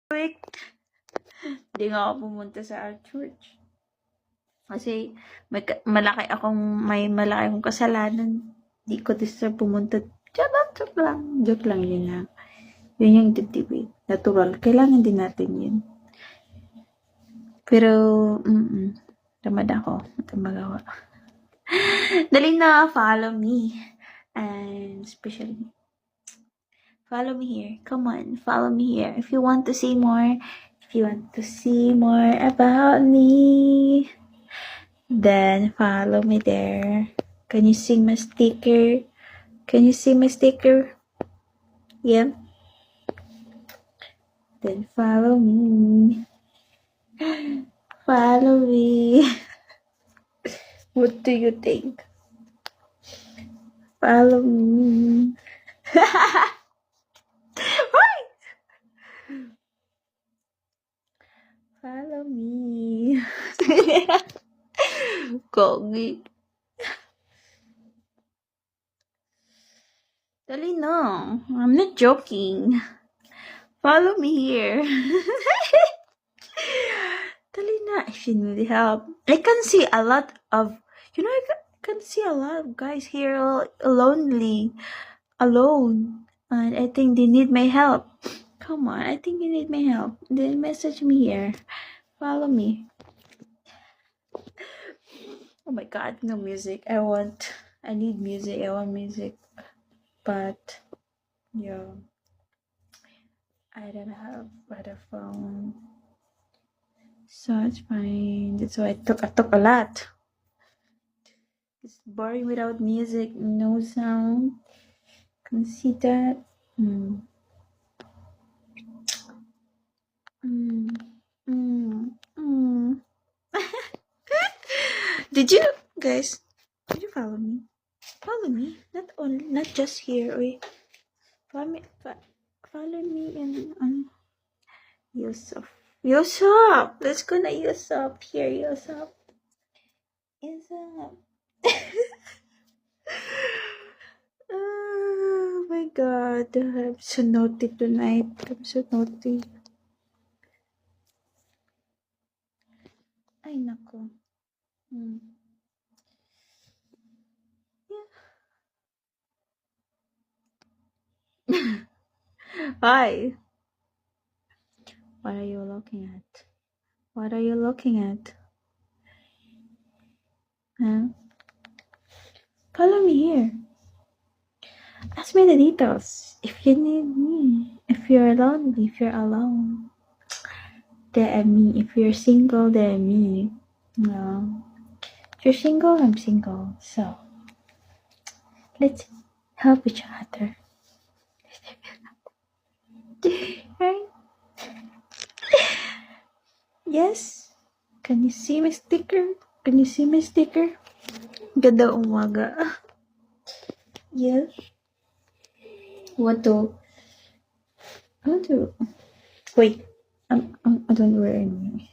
week, hindi nga ako pumunta sa our church. Kasi may malaki akong kasalanan. Hindi ko deserve pumunta. Joke lang yun lang. Yun yung dibdibig. Natural. Kailangan din natin yun. Pero, tamad ako. Ito magawa. Dali na, follow me. And especially, follow me here. Come on, follow me here. If you want to see more about me, then follow me there. Can you see my sticker? Yeah. Then follow me. Follow me. What do you think? Follow me. Right. Follow me. Gogi. Dali na. I'm not joking. Follow me here. Dali na. If you need help. I can see a lot of, I can see a lot of guys here alone. And I think they need my help. Come on, I think you need my help. Then message me here. Follow me. Oh my god, no music. I need music. I want music. But, yeah. I don't have a phone. So it's fine. That's why I took a lot. It's boring without music, no sound. Can see that. Did you follow me? Follow me, not just here. Wait, follow me in Yusuf. Let's go na Yusuf here. Yusuf. Oh my god, I'm so naughty tonight. I'm so naughty. Ay nako. Yeah. Hi. What are you looking at? Huh? Follow me here. Ask me the details. If you need me. If you're lonely, if you're alone, DM me. If you're single, DM me. No. If you're single, I'm single. So, let's help each other. Right? Yes? Can you see my sticker? Ganda umaga. Yes. Wait. I don't wear any.